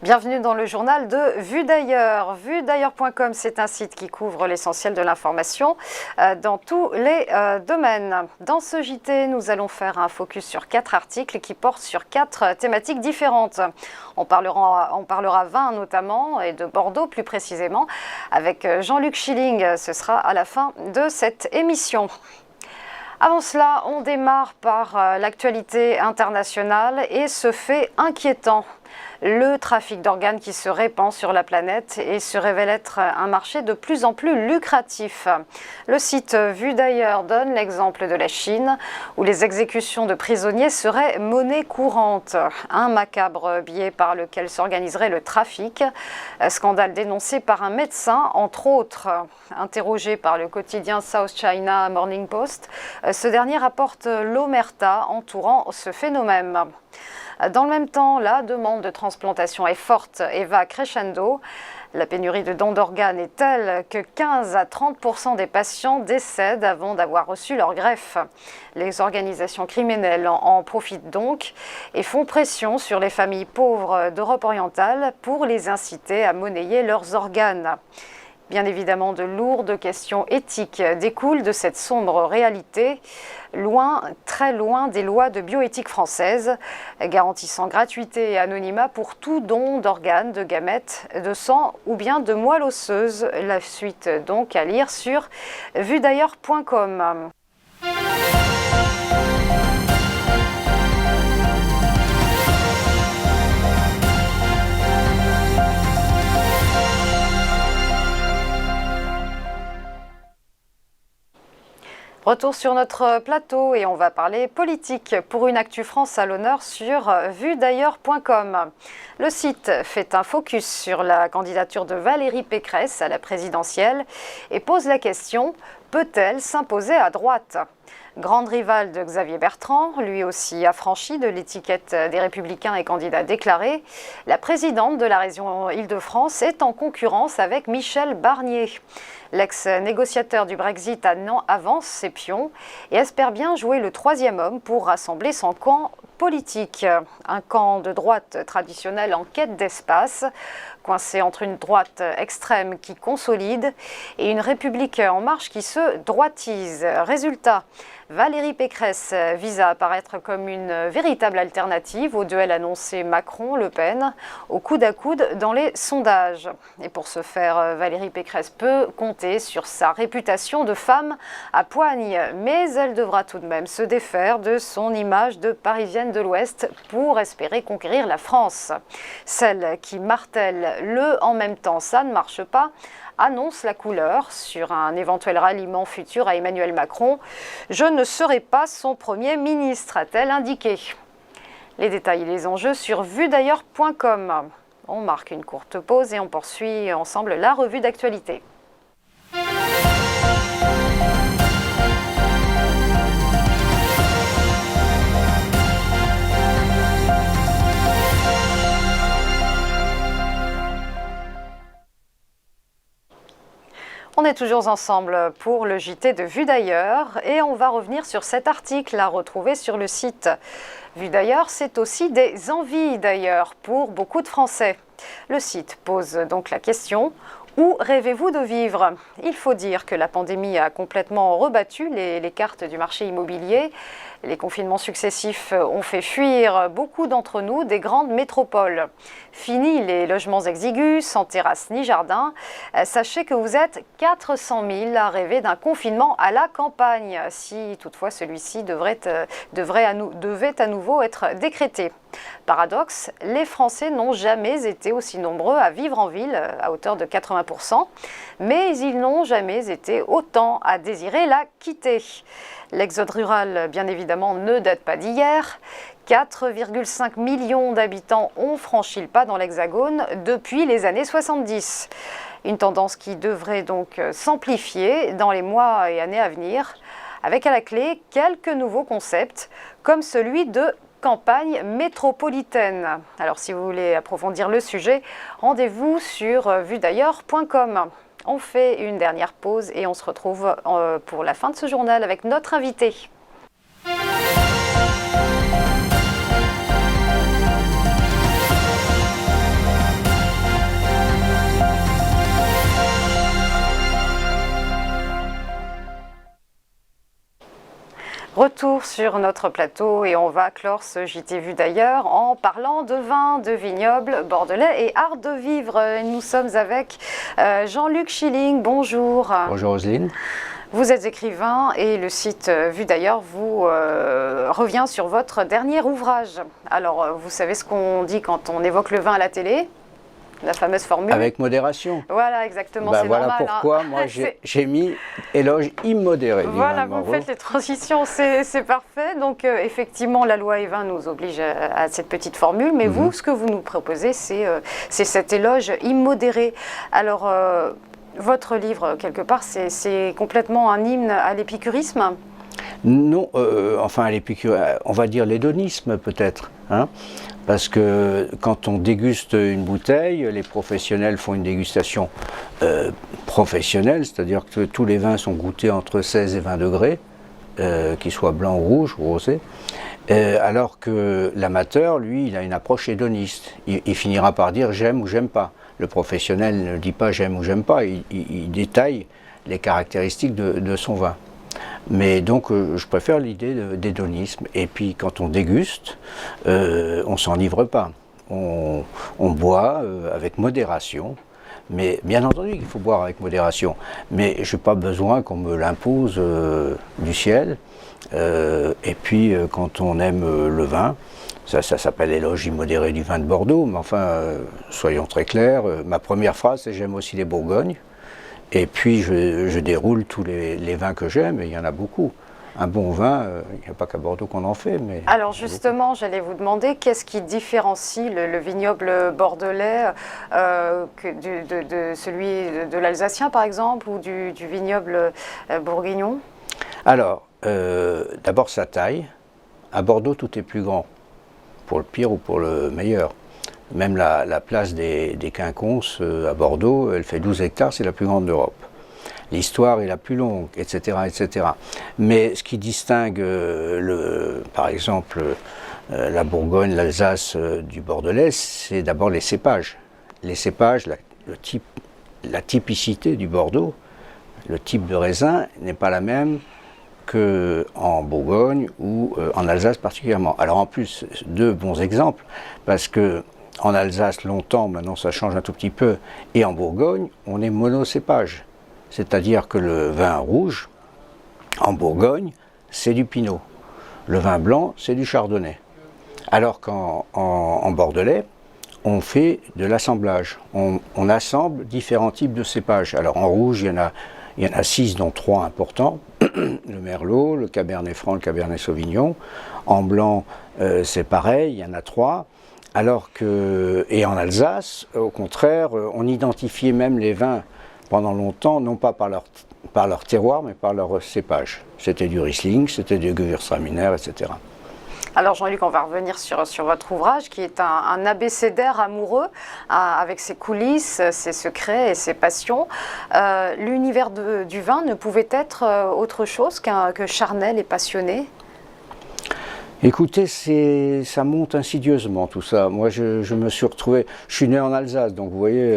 Bienvenue dans le journal de Vue d'ailleurs. VueDailleurs.com, c'est un site qui couvre l'essentiel de l'information dans tous les domaines. Dans ce JT, nous allons faire un focus sur 4 articles qui portent sur 4 thématiques différentes. On parlera vin notamment et de Bordeaux plus précisément avec Jean-Luc Schilling. Ce sera à la fin de cette émission. Avant cela, on démarre par l'actualité internationale et ce fait inquiétant. Le trafic d'organes qui se répand sur la planète et se révèle être un marché de plus en plus lucratif. Le site Vue d'ailleurs donne l'exemple de la Chine, où les exécutions de prisonniers seraient monnaie courante. Un macabre biais par lequel s'organiserait le trafic. Scandale dénoncé par un médecin, entre autres. Interrogé par le quotidien South China Morning Post, ce dernier rapporte l'omerta entourant ce phénomène. Dans le même temps, la demande de transplantation est forte et va crescendo. La pénurie de dons d'organes est telle que 15 à 30% des patients décèdent avant d'avoir reçu leur greffe. Les organisations criminelles en profitent donc et font pression sur les familles pauvres d'Europe orientale pour les inciter à monnayer leurs organes. Bien évidemment, de lourdes questions éthiques découlent de cette sombre réalité, très loin des lois de bioéthique françaises, garantissant gratuité et anonymat pour tout don d'organes, de gamètes, de sang ou bien de moelle osseuse. La suite donc à lire sur vuedailleurs.com. Retour sur notre plateau et on va parler politique pour une Actu France à l'honneur sur vuedailleurs.com. Le site fait un focus sur la candidature de Valérie Pécresse à la présidentielle et pose la question: peut-elle s'imposer à droite ? Grande rivale de Xavier Bertrand, lui aussi affranchi de l'étiquette des Républicains et candidat déclaré, la présidente de la région Île-de-France est en concurrence avec Michel Barnier. L'ex-négociateur du Brexit avance ses pions et espère bien jouer le troisième homme pour rassembler son camp politique. Un camp de droite traditionnel en quête d'espace, coincé entre une droite extrême qui consolide et une République en marche qui se droitise. Résultat, Valérie Pécresse vise à apparaître comme une véritable alternative au duel annoncé Macron-Le Pen, au coude à coude dans les sondages. Et pour ce faire, Valérie Pécresse peut compter sur sa réputation de femme à poigne, mais elle devra tout de même se défaire de son image de Parisienne de l'Ouest pour espérer conquérir la France. Celle qui martèle le « en même temps, ça ne marche pas » annonce la couleur sur un éventuel ralliement futur à Emmanuel Macron. « Je ne serai pas son Premier ministre », a-t-elle indiqué. Les détails et les enjeux sur vuedailleurs.com. On marque une courte pause et on poursuit ensemble la revue d'actualité. On est toujours ensemble pour le JT de Vue d'ailleurs et on va revenir sur cet article à retrouver sur le site. Vue d'ailleurs, c'est aussi des envies d'ailleurs pour beaucoup de Français. Le site pose donc la question: où rêvez-vous de vivre ? Il faut dire que la pandémie a complètement rebattu les cartes du marché immobilier. Les confinements successifs ont fait fuir beaucoup d'entre nous des grandes métropoles. Fini les logements exigus, sans terrasse ni jardin. Sachez que vous êtes 400 000 à rêver d'un confinement à la campagne, si toutefois celui-ci devait à nouveau être décrété. Paradoxe, les Français n'ont jamais été aussi nombreux à vivre en ville, à hauteur de 80%, mais ils n'ont jamais été autant à désirer la quitter. L'exode rural, bien évidemment, ne date pas d'hier. 4,5 millions d'habitants ont franchi le pas dans l'Hexagone depuis les années 70. Une tendance qui devrait donc s'amplifier dans les mois et années à venir, avec à la clé quelques nouveaux concepts, comme celui de campagne métropolitaine. Alors si vous voulez approfondir le sujet, rendez-vous sur vuedailleurs.com. On fait une dernière pause et on se retrouve pour la fin de ce journal avec notre invité. Retour sur notre plateau et on va clore ce JT Vu d'ailleurs en parlant de vin, de vignoble bordelais et art de vivre. Nous sommes avec Jean-Luc Schilling. Bonjour. Bonjour Roselyne. Vous êtes écrivain et le site Vu d'ailleurs vous revient sur votre dernier ouvrage. Alors, vous savez ce qu'on dit quand on évoque le vin à la télé ? La fameuse formule. Avec modération. Voilà, exactement, c'est voilà normal. Pourquoi moi j'ai mis éloge immodéré. Voilà, vous faites les transitions, c'est parfait. Donc effectivement, la loi E20 nous oblige à cette petite formule, mais vous, ce que vous nous proposez, c'est cet éloge immodéré. Alors, votre livre, quelque part, c'est complètement un hymne à l'épicurisme ? Non, enfin à on va dire l'hédonisme peut-être, hein, parce que quand on déguste une bouteille, les professionnels font une dégustation professionnelle, c'est-à-dire que tous les vins sont goûtés entre 16 et 20 degrés, qu'ils soient blancs ou rouges ou rosés, alors que l'amateur, lui, il a une approche hédoniste. Il finira par dire j'aime ou j'aime pas. Le professionnel ne dit pas j'aime ou j'aime pas, il détaille les caractéristiques de son vin. Mais donc je préfère l'idée d'hédonisme. Et puis quand on déguste, on ne s'enivre pas. On boit avec modération. Mais bien entendu qu'il faut boire avec modération. Mais je n'ai pas besoin qu'on me l'impose du ciel. Et puis quand on aime le vin, ça s'appelle l'éloge immodéré du vin de Bordeaux. Mais enfin, soyons très clairs, ma première phrase c'est j'aime aussi les Bourgognes. Et puis je déroule tous les vins que j'aime, et il y en a beaucoup. Un bon vin, il n'y a pas qu'à Bordeaux qu'on en fait. Mais alors justement, j'allais vous demander, qu'est-ce qui différencie le vignoble bordelais de celui de l'Alsacien par exemple, ou du vignoble bourguignon ? Alors, d'abord sa taille. À Bordeaux, tout est plus grand, pour le pire ou pour le meilleur. Même la place des Quinconces à Bordeaux, elle fait 12 hectares, c'est la plus grande d'Europe. L'histoire est la plus longue, etc., etc. Mais ce qui distingue, par exemple, la Bourgogne, l'Alsace du Bordelais, c'est d'abord les cépages. Les cépages, la typicité du Bordeaux, le type de raisin n'est pas la même qu'en Bourgogne ou en Alsace particulièrement. Alors en plus, deux bons exemples, parce que en Alsace, longtemps, maintenant ça change un tout petit peu, et en Bourgogne, on est monocépage. C'est-à-dire que le vin rouge, en Bourgogne, c'est du pinot. Le vin blanc, c'est du chardonnay. Alors qu'en Bordelais, on fait de l'assemblage. On assemble différents types de cépages. Alors en rouge, il y en a 6, dont 3 importants. Le merlot, le cabernet franc, le cabernet sauvignon. En blanc, c'est pareil, il y en a 3. Alors que, et en Alsace, au contraire, on identifiait même les vins pendant longtemps, non pas par leur terroir, mais par leur cépage. C'était du Riesling, c'était du Gewürztraminer, etc. Alors Jean-Luc, on va revenir sur votre ouvrage, qui est un abécédaire amoureux, avec ses coulisses, ses secrets et ses passions. L'univers du vin ne pouvait être autre chose que charnel et passionné ? Écoutez, ça monte insidieusement tout ça. Moi, je me suis retrouvé, je suis né en Alsace, donc vous voyez,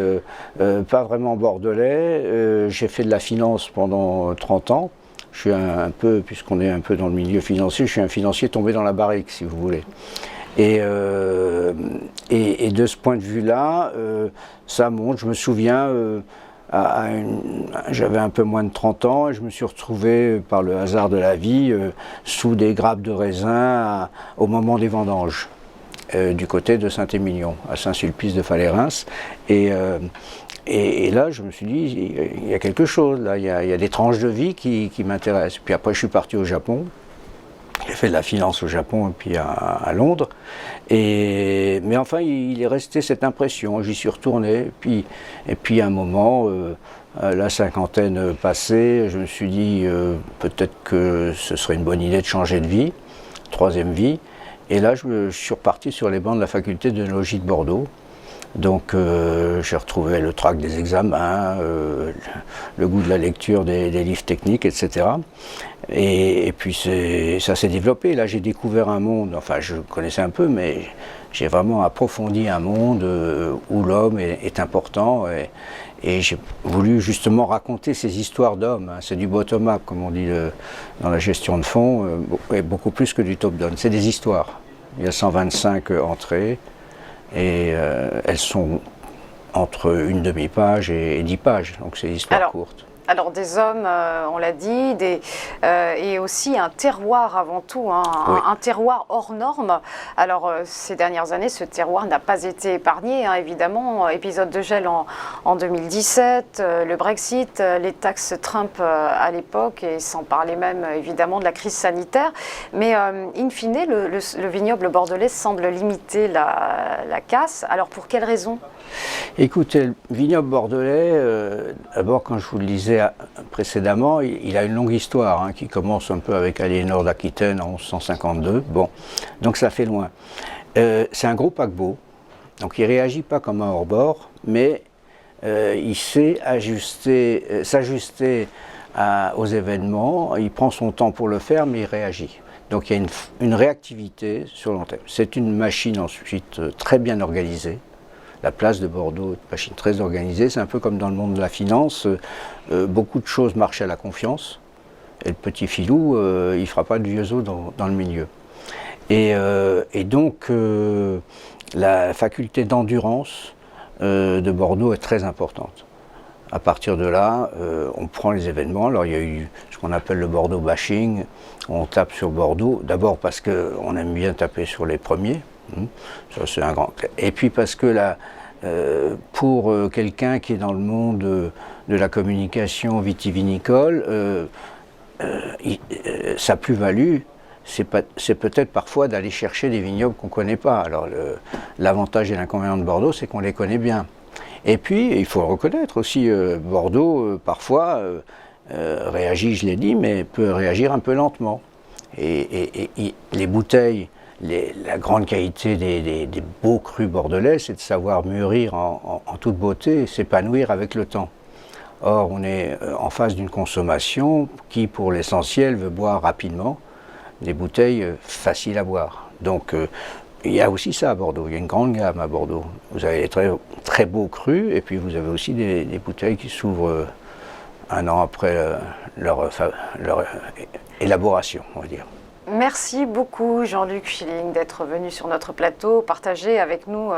pas vraiment bordelais. J'ai fait de la finance pendant 30 ans. Je suis un peu, puisqu'on est un peu dans le milieu financier, je suis un financier tombé dans la barrique, si vous voulez. Et de ce point de vue-là, ça monte. Je me souviens, j'avais un peu moins de 30 ans et je me suis retrouvé par le hasard de la vie sous des grappes de raisin au moment des vendanges du côté de Saint-Émilion, à Saint-Sulpice de Falérins. Et là, je me suis dit, il y a quelque chose, là, il y a des tranches de vie qui m'intéressent. Puis après, je suis parti au Japon. J'ai fait de la finance au Japon et puis à Londres. Mais enfin, il est resté cette impression. J'y suis retourné. Et puis à un moment, la cinquantaine passée, je me suis dit peut-être que ce serait une bonne idée de changer de vie, troisième vie. Et là, je suis reparti sur les bancs de la faculté d'œnologie de Bordeaux. Donc j'ai retrouvé le trac des examens, le goût de la lecture des livres techniques, etc. Et puis ça s'est développé. Là j'ai découvert un monde, enfin je connaissais un peu, mais j'ai vraiment approfondi un monde où l'homme est important. Et j'ai voulu justement raconter ces histoires d'hommes. C'est du bottom-up, comme on dit dans la gestion de fonds, et beaucoup plus que du top-down. C'est des histoires. Il y a 125 entrées. Et elles sont entre une demi-page et 10 pages, donc c'est des histoires courtes. Alors des hommes, on l'a dit, et aussi un terroir avant tout, hein, oui. un terroir hors norme. Alors ces dernières années, ce terroir n'a pas été épargné, hein, évidemment. Épisode de gel en 2017, le Brexit, les taxes Trump à l'époque, et sans parler même évidemment de la crise sanitaire. Mais in fine, le vignoble bordelais semble limiter la casse. Alors pour quelles raisons ? Écoutez, le vignoble bordelais, d'abord quand je vous le disais précédemment, il a une longue histoire hein, qui commence un peu avec Aliénor d'Aquitaine en 1152. Bon, donc ça fait loin. C'est un gros paquebot, donc il ne réagit pas comme un hors-bord, mais il sait s'ajuster aux événements, il prend son temps pour le faire, mais il réagit. Donc il y a une réactivité sur le long terme. C'est une machine ensuite très bien organisée. La place de Bordeaux est une machine très organisée, c'est un peu comme dans le monde de la finance, beaucoup de choses marchent à la confiance, et le petit filou, il ne fera pas de vieux os dans le milieu. Et donc, la faculté d'endurance de Bordeaux est très importante. À partir de là, on prend les événements. Alors il y a eu ce qu'on appelle le Bordeaux bashing, on tape sur Bordeaux, d'abord parce qu'on aime bien taper sur les premiers, ça c'est un grand. Et puis parce que pour quelqu'un qui est dans le monde de la communication vitivinicole, sa plus-value, c'est peut-être parfois d'aller chercher des vignobles qu'on ne connaît pas. Alors l'avantage et l'inconvénient de Bordeaux, c'est qu'on les connaît bien. Et puis, il faut le reconnaître aussi, Bordeaux, parfois, réagit, je l'ai dit, mais peut réagir un peu lentement. Et les bouteilles, la grande qualité des beaux crus bordelais, c'est de savoir mûrir en toute beauté et s'épanouir avec le temps. Or, on est en face d'une consommation qui, pour l'essentiel, veut boire rapidement, des bouteilles faciles à boire. Donc, il y a aussi ça à Bordeaux, il y a une grande gamme à Bordeaux. Vous avez des très, très beaux crus et puis vous avez aussi des bouteilles qui s'ouvrent un an après leur élaboration, on va dire. Merci beaucoup Jean-Luc Schilling d'être venu sur notre plateau, partager avec nous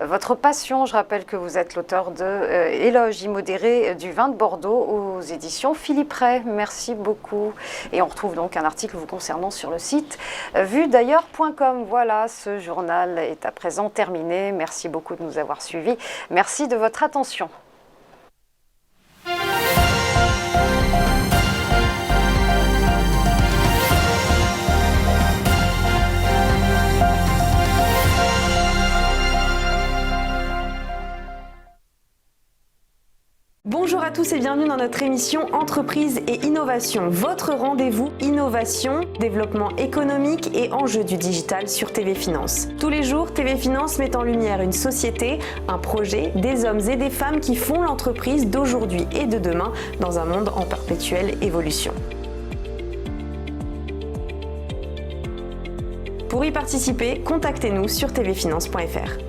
votre passion. Je rappelle que vous êtes l'auteur de Éloge immodéré du vin de Bordeaux aux éditions Philippe Ray. Merci beaucoup. Et on retrouve donc un article vous concernant sur le site vudailleurs.com. Voilà, ce journal est à présent terminé. Merci beaucoup de nous avoir suivis. Merci de votre attention. Bonjour à tous et bienvenue dans notre émission Entreprise et Innovation, votre rendez-vous innovation, développement économique et enjeux du digital sur TV Finance. Tous les jours, TV Finance met en lumière une société, un projet, des hommes et des femmes qui font l'entreprise d'aujourd'hui et de demain dans un monde en perpétuelle évolution. Pour y participer, contactez-nous sur tvfinance.fr.